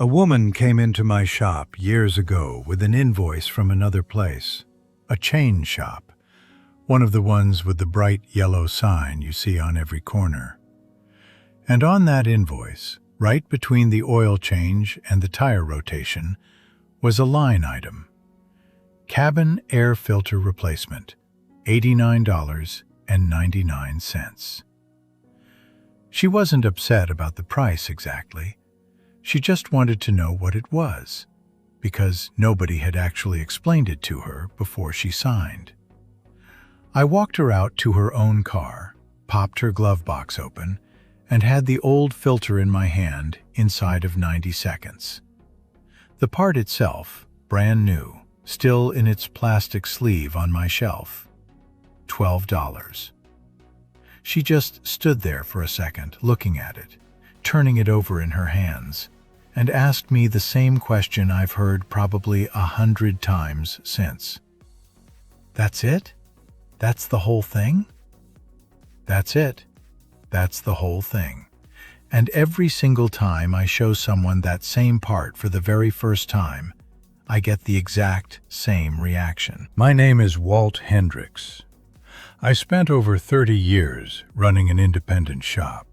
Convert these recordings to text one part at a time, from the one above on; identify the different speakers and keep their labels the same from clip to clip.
Speaker 1: A woman came into my shop years ago with an invoice from another place, a chain shop, one of the ones with the bright yellow sign you see on every corner. And on that invoice, right between the oil change and the tire rotation, was a line item. Cabin air filter replacement, $89.99. She wasn't upset about the price exactly. She just wanted to know what it was, because nobody had actually explained it to her before she signed. I walked her out to her own car, popped her glove box open, and had the old filter in my hand inside of 90 seconds. The part itself, brand new, still in its plastic sleeve on my shelf, $12. She just stood there for a second, looking at it, turning it over in her hands, and asked me the same question I've heard probably 100 times since. "That's it? That's the whole thing?" That's it. That's the whole thing. And every single time I show someone that same part for the very first time, I get the exact same reaction. My name is Walt Hendricks. I spent over 30 years running an independent shop.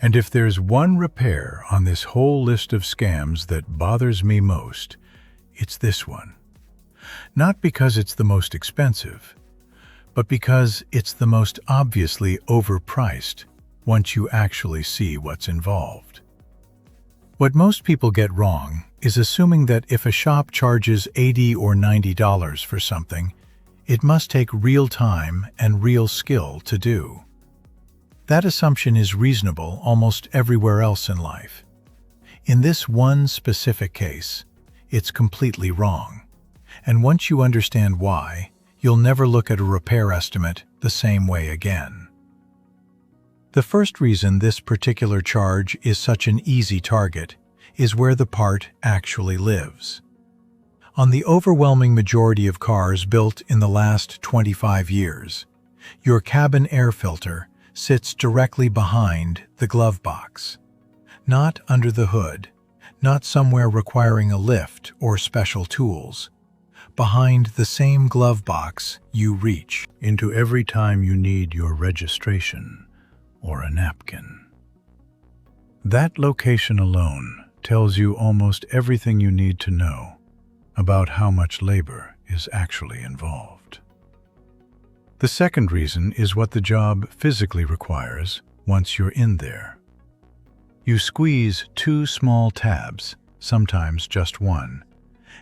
Speaker 1: And if there's one repair on this whole list of scams that bothers me most, it's this one. Not because it's the most expensive, but because it's the most obviously overpriced once you actually see what's involved. What most people get wrong is assuming that if a shop charges $80 or $90 for something, it must take real time and real skill to do. That assumption is reasonable almost everywhere else in life. In this one specific case, it's completely wrong. And once you understand why, you'll never look at a repair estimate the same way again. The first reason this particular charge is such an easy target is where the part actually lives. On the overwhelming majority of cars built in the last 25 years, your cabin air filter sits directly behind the glove box, not under the hood, not somewhere requiring a lift or special tools. Behind the same glove box you reach into every time you need your registration or a napkin. That location alone tells you almost everything you need to know about how much labor is actually involved. The second reason is what the job physically requires once you're in there. You squeeze two small tabs, sometimes just one,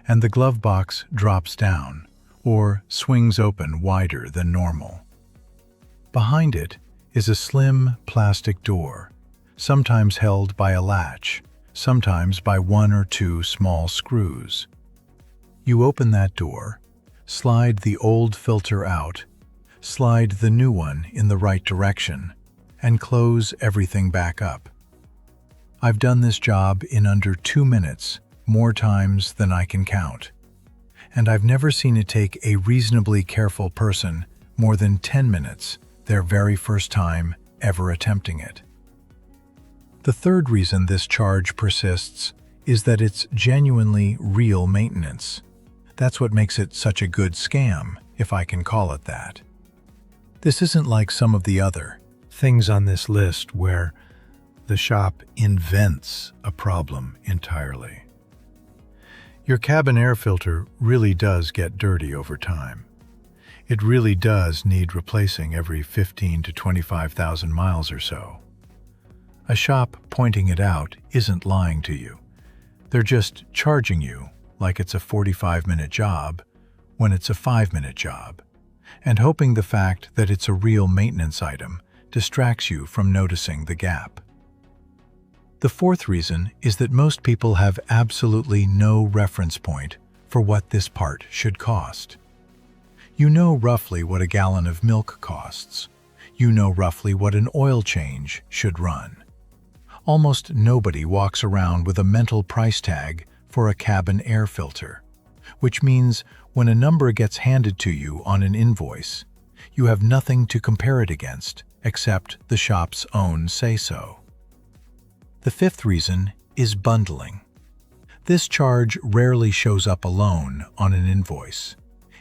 Speaker 1: and the glove box drops down or swings open wider than normal. Behind it is a slim plastic door, sometimes held by a latch, sometimes by one or two small screws. You open that door, slide the old filter out, slide the new one in the right direction, and close everything back up. I've done this job in under 2 minutes, more times than I can count. And I've never seen it take a reasonably careful person more than 10 minutes, their very first time ever attempting it. The third reason this charge persists is that it's genuinely real maintenance. That's what makes it such a good scam, if I can call it that. This isn't like some of the other things on this list where the shop invents a problem entirely. Your cabin air filter really does get dirty over time. It really does need replacing every 15 to 25,000 miles or so. A shop pointing it out isn't lying to you. They're just charging you like it's a 45-minute job when it's a 5-minute job, and hoping the fact that it's a real maintenance item distracts you from noticing the gap. The fourth reason is that most people have absolutely no reference point for what this part should cost. You know roughly what a gallon of milk costs. You know roughly what an oil change should run. Almost nobody walks around with a mental price tag for a cabin air filter, which means when a number gets handed to you on an invoice, you have nothing to compare it against except the shop's own say-so. The fifth reason is bundling. This charge rarely shows up alone on an invoice.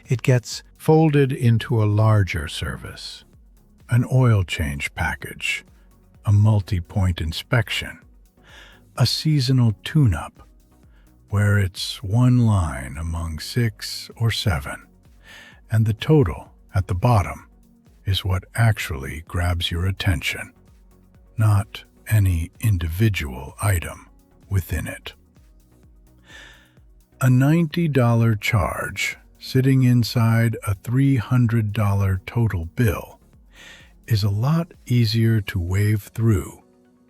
Speaker 1: It gets folded into a larger service, an oil change package, a multi-point inspection, a seasonal tune-up, where it's one line among 6 or 7, and the total at the bottom is what actually grabs your attention, not any individual item within it. A $90 charge sitting inside a $300 total bill is a lot easier to wave through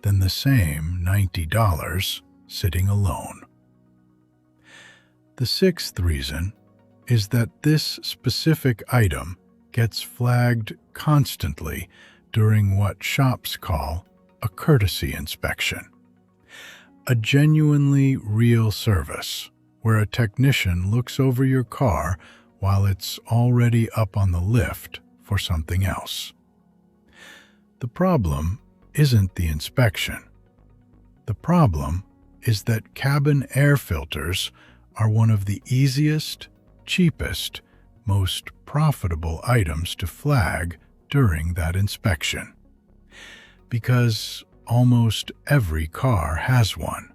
Speaker 1: than the same $90 sitting alone. The sixth reason is that this specific item gets flagged constantly during what shops call a courtesy inspection, a genuinely real service where a technician looks over your car while it's already up on the lift for something else. The problem isn't the inspection. The problem is that cabin air filters are one of the easiest, cheapest, most profitable items to flag during that inspection. Because almost every car has one.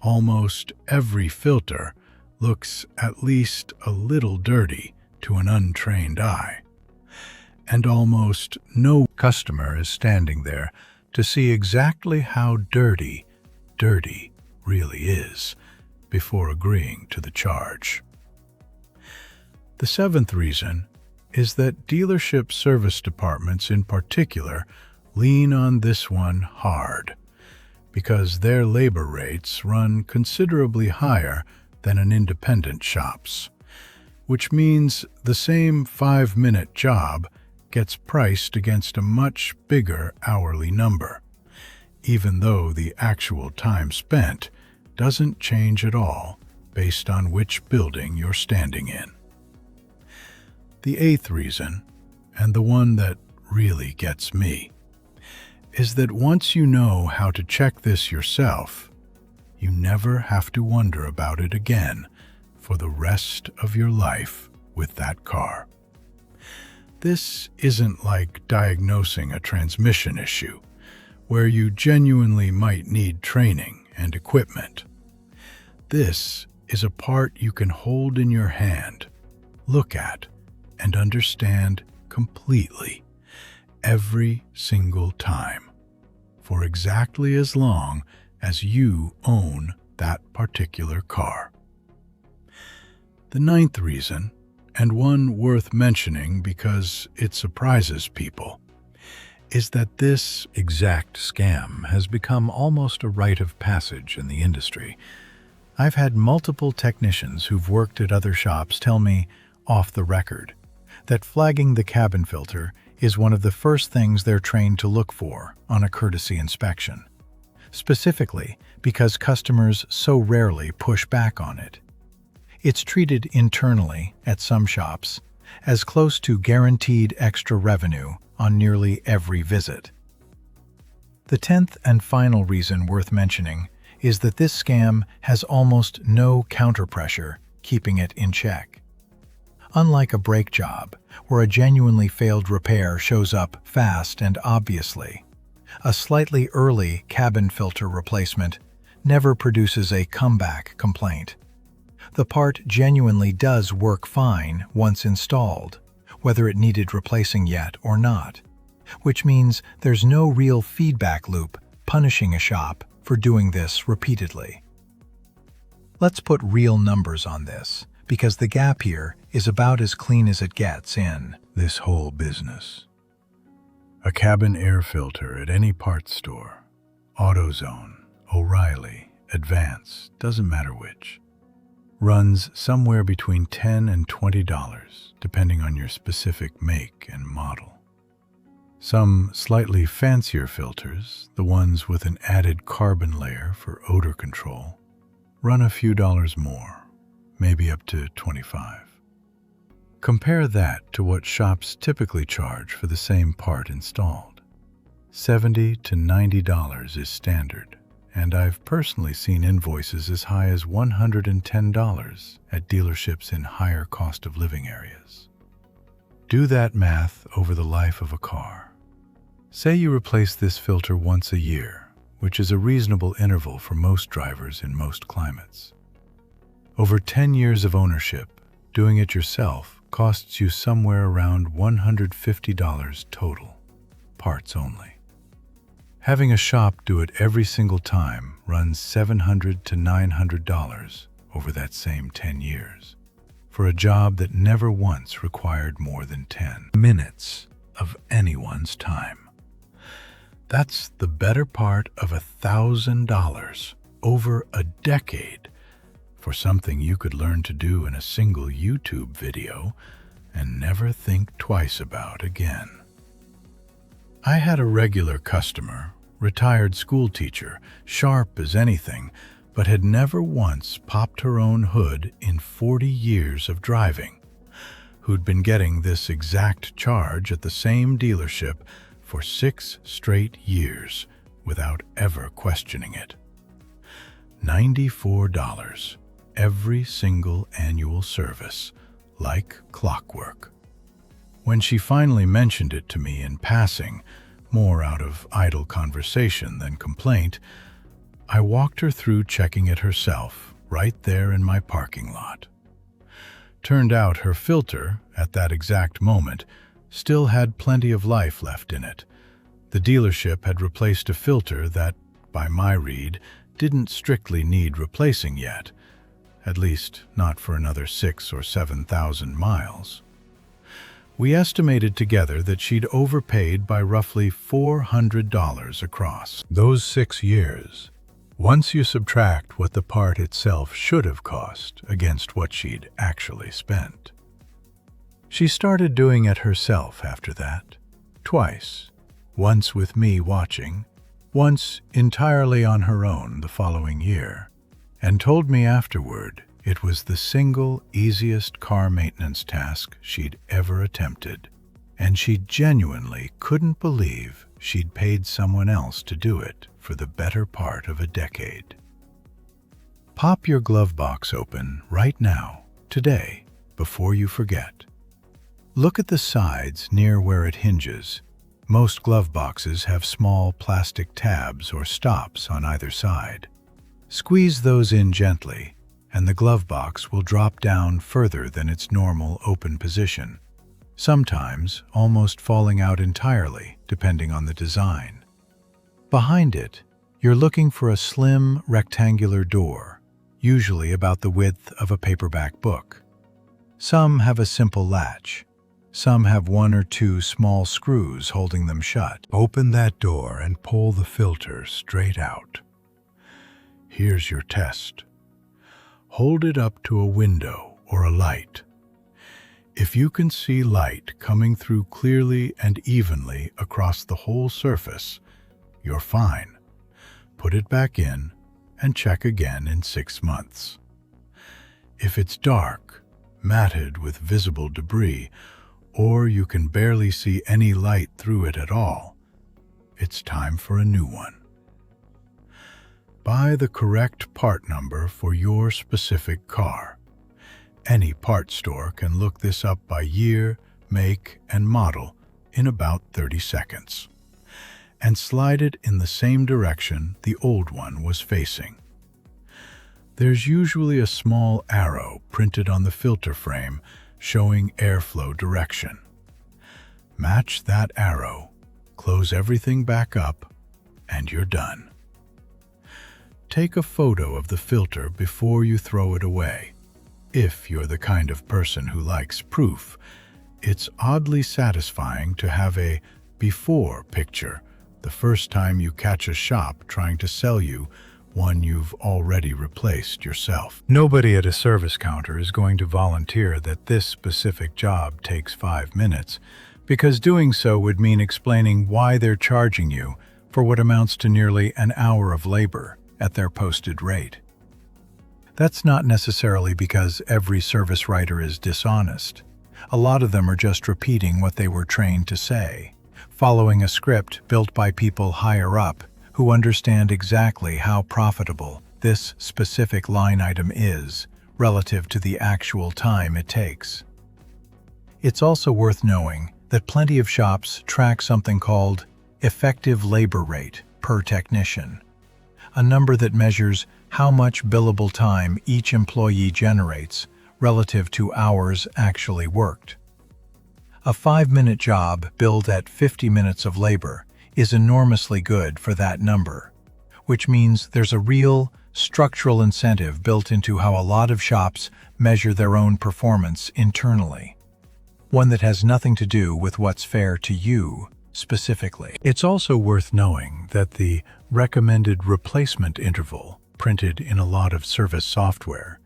Speaker 1: Almost every filter looks at least a little dirty to an untrained eye. And almost no customer is standing there to see exactly how dirty really is before agreeing to the charge. The seventh reason is that dealership service departments in particular lean on this one hard, because their labor rates run considerably higher than an independent shop's, which means the same 5-minute job gets priced against a much bigger hourly number, even though the actual time spent doesn't change at all based on which building you're standing in. The eighth reason, and the one that really gets me, is that once you know how to check this yourself, you never have to wonder about it again for the rest of your life with that car. This isn't like diagnosing a transmission issue, where you genuinely might need training and equipment. This is a part you can hold in your hand, look at, and understand completely every single time, for exactly as long as you own that particular car. The ninth reason, and one worth mentioning because it surprises people, is that this exact scam has become almost a rite of passage in the industry. I've had multiple technicians who've worked at other shops tell me, off the record, that flagging the cabin filter is one of the first things they're trained to look for on a courtesy inspection, specifically because customers so rarely push back on it. It's treated internally at some shops as close to guaranteed extra revenue on nearly every visit. The 10th and final reason worth mentioning is that this scam has almost no counterpressure keeping it in check. Unlike a brake job, where a genuinely failed repair shows up fast and obviously, a slightly early cabin filter replacement never produces a comeback complaint. The part genuinely does work fine once installed, whether it needed replacing yet or not, which means there's no real feedback loop punishing a shop for doing this repeatedly. Let's put real numbers on this, because the gap here is about as clean as it gets in this whole business. A cabin air filter at any parts store, AutoZone, O'Reilly, Advance, doesn't matter which, runs somewhere between $10 and $20, depending on your specific make and model. Some slightly fancier filters, the ones with an added carbon layer for odor control, run a few dollars more, maybe up to $25. Compare that to what shops typically charge for the same part installed. $70 to $90 is standard, and I've personally seen invoices as high as $110 at dealerships in higher cost of living areas. Do that math over the life of a car. Say you replace this filter once a year, which is a reasonable interval for most drivers in most climates. Over 10 years of ownership, doing it yourself costs you somewhere around $150 total, parts only. Having a shop do it every single time runs $700 to $900 over that same 10 years, for a job that never once required more than 10 minutes of anyone's time. That's the better part of $1,000 over a decade for something you could learn to do in a single YouTube video and never think twice about again. I had a regular customer, retired school teacher, sharp as anything, but had never once popped her own hood in 40 years of driving, who'd been getting this exact charge at the same dealership for 6 straight years without ever questioning it. $94 every single annual service, like clockwork. When she finally mentioned it to me in passing, more out of idle conversation than complaint, I walked her through checking it herself, right there in my parking lot. Turned out her filter, at that exact moment, still had plenty of life left in it. The dealership had replaced a filter that, by my read, didn't strictly need replacing yet, at least not for another 6,000 or 7,000 miles. We estimated together that she'd overpaid by roughly $400 across those 6 years, once you subtract what the part itself should have cost against what she'd actually spent. She started doing it herself after that, twice, once with me watching, once entirely on her own the following year, and told me afterward it was the single easiest car maintenance task she'd ever attempted, and she genuinely couldn't believe she'd paid someone else to do it for the better part of a decade. Pop your glove box open right now, today, before you forget. Look at the sides near where it hinges. Most glove boxes have small plastic tabs or stops on either side. Squeeze those in gently, and the glove box will drop down further than its normal open position, sometimes almost falling out entirely, depending on the design. Behind it, you're looking for a slim, rectangular door, usually about the width of a paperback book. Some have a simple latch. Some have 1 or 2 small screws holding them shut. Open that door and pull the filter straight out. Here's your test. Hold it up to a window or a light. If you can see light coming through clearly and evenly across the whole surface, you're fine. Put it back in and check again in 6 months. If it's dark, matted with visible debris, or you can barely see any light through it at all, it's time for a new one. Buy the correct part number for your specific car. Any part store can look this up by year, make, and model in about 30 seconds, and slide it in the same direction the old one was facing. There's usually a small arrow printed on the filter frame showing airflow direction. Match that arrow, close everything back up, and you're done. Take a photo of the filter before you throw it away. If you're the kind of person who likes proof, it's oddly satisfying to have a before picture the first time you catch a shop trying to sell you one you've already replaced yourself. Nobody at a service counter is going to volunteer that this specific job takes 5 minutes, because doing so would mean explaining why they're charging you for what amounts to nearly an hour of labor at their posted rate. That's not necessarily because every service writer is dishonest. A lot of them are just repeating what they were trained to say, following a script built by people higher up who understand exactly how profitable this specific line item is relative to the actual time it takes. It's also worth knowing that plenty of shops track something called effective labor rate per technician, a number that measures how much billable time each employee generates relative to hours actually worked. A 5-minute job billed at 50 minutes of labor is enormously good for that number, which means there's a real structural incentive built into how a lot of shops measure their own performance internally, one that has nothing to do with what's fair to you specifically. It's also worth knowing that the recommended replacement interval printed in a lot of service software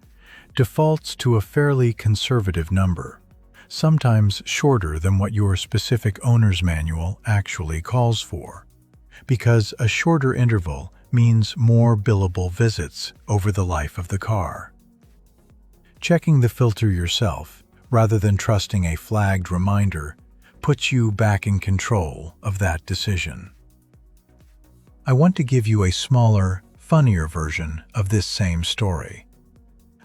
Speaker 1: defaults to a fairly conservative number, sometimes shorter than what your specific owner's manual actually calls for, because a shorter interval means more billable visits over the life of the car. Checking the filter yourself, rather than trusting a flagged reminder, puts you back in control of that decision. I want to give you a smaller, funnier version of this same story.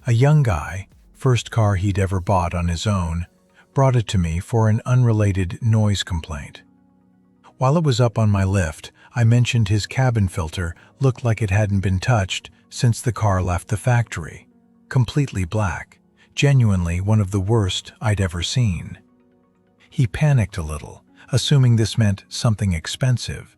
Speaker 1: A young guy, first car he'd ever bought on his own, brought it to me for an unrelated noise complaint. While it was up on my lift, I mentioned his cabin filter looked like it hadn't been touched since the car left the factory. Completely black, genuinely one of the worst I'd ever seen. He panicked a little, assuming this meant something expensive,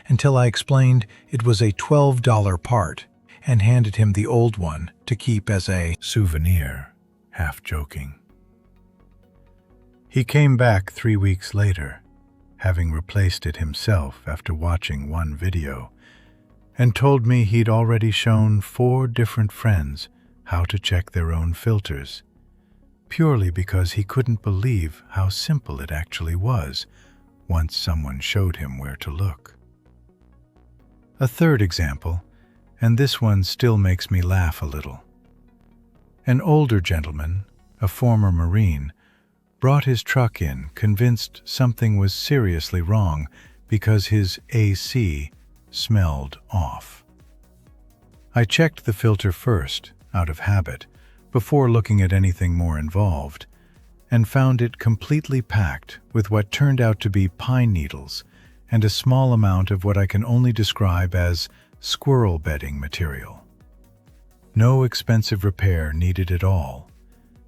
Speaker 1: until I explained it was a $12 part and handed him the old one to keep as a souvenir, half joking. He came back 3 weeks later, having replaced it himself after watching one video, and told me he'd already shown 4 different friends how to check their own filters, purely because he couldn't believe how simple it actually was once someone showed him where to look. A third example, and this one still makes me laugh a little. An older gentleman, a former Marine, brought his truck in convinced something was seriously wrong because his AC smelled off. I checked the filter first, out of habit, before looking at anything more involved, and found it completely packed with what turned out to be pine needles and a small amount of what I can only describe as squirrel bedding material. No expensive repair needed at all,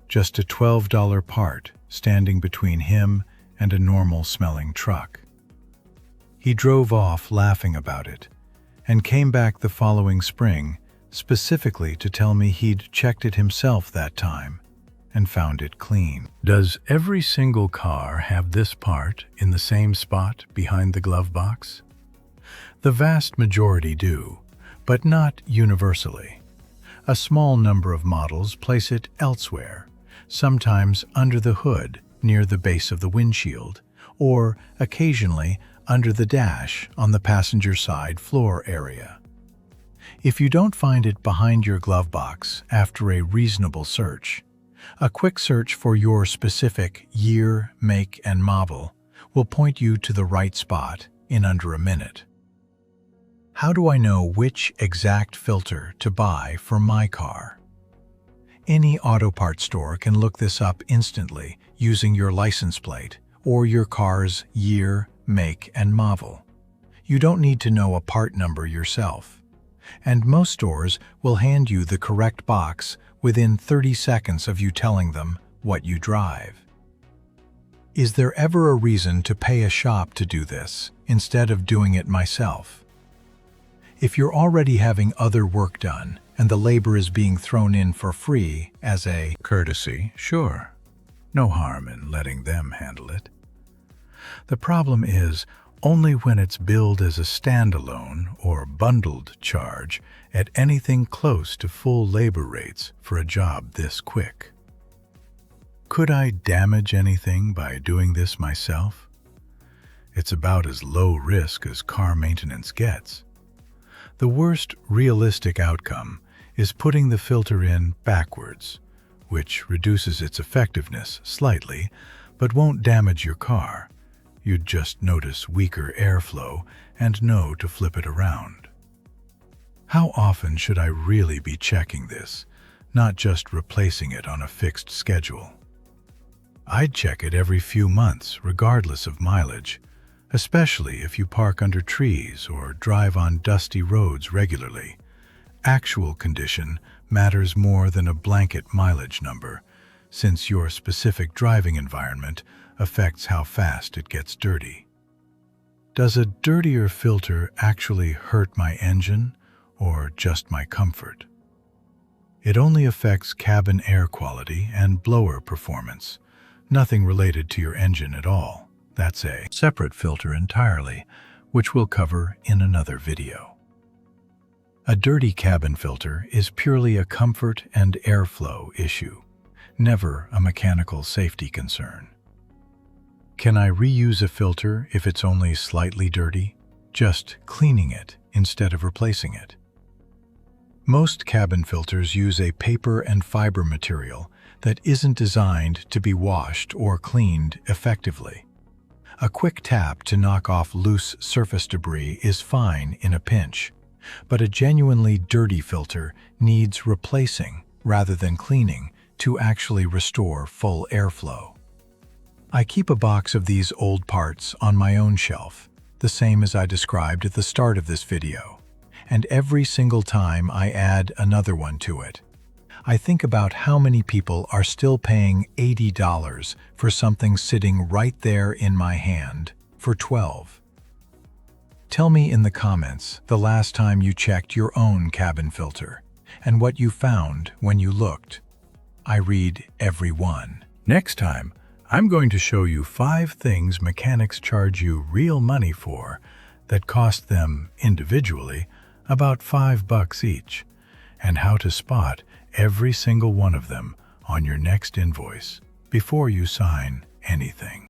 Speaker 1: just a $12 part standing between him and a normal-smelling truck. He drove off laughing about it, and came back the following spring specifically to tell me he'd checked it himself that time and found it clean. Does every single car have this part in the same spot behind the glove box? The vast majority do, but not universally. A small number of models place it elsewhere, sometimes under the hood near the base of the windshield, or occasionally under the dash on the passenger side floor area. If you don't find it behind your glove box after a reasonable search, a quick search for your specific year, make, and model will point you to the right spot in under a minute. How do I know which exact filter to buy for my car? Any auto parts store can look this up instantly using your license plate or your car's year, make, and model. You don't need to know a part number yourself. And most stores will hand you the correct box within 30 seconds of you telling them what you drive. Is there ever a reason to pay a shop to do this instead of doing it myself? If you're already having other work done and the labor is being thrown in for free as a courtesy, sure, no harm in letting them handle it. The problem is only when it's billed as a standalone or bundled charge at anything close to full labor rates for a job this quick. Could I damage anything by doing this myself? It's about as low risk as car maintenance gets. The worst realistic outcome is putting the filter in backwards, which reduces its effectiveness slightly, but won't damage your car. You'd just notice weaker airflow and know to flip it around. How often should I really be checking this, not just replacing it on a fixed schedule? I'd check it every few months, regardless of mileage, especially if you park under trees or drive on dusty roads regularly. Actual condition matters more than a blanket mileage number, since your specific driving environment affects how fast it gets dirty. Does a dirtier filter actually hurt my engine or just my comfort? It only affects cabin air quality and blower performance, nothing related to your engine at all. That's a separate filter entirely, which we'll cover in another video. A dirty cabin filter is purely a comfort and airflow issue, never a mechanical safety concern. Can I reuse a filter if it's only slightly dirty? Just cleaning it instead of replacing it. Most cabin filters use a paper and fiber material that isn't designed to be washed or cleaned effectively. A quick tap to knock off loose surface debris is fine in a pinch, but a genuinely dirty filter needs replacing rather than cleaning to actually restore full airflow. I keep a box of these old parts on my own shelf, the same as I described at the start of this video, and every single time I add another one to it, I think about how many people are still paying $80 for something sitting right there in my hand for $12. Tell me in the comments the last time you checked your own cabin filter and what you found when you looked. I read every one. Next time, I'm going to show you 5 things mechanics charge you real money for that cost them individually about $5 each, and how to spot every single one of them on your next invoice before you sign anything.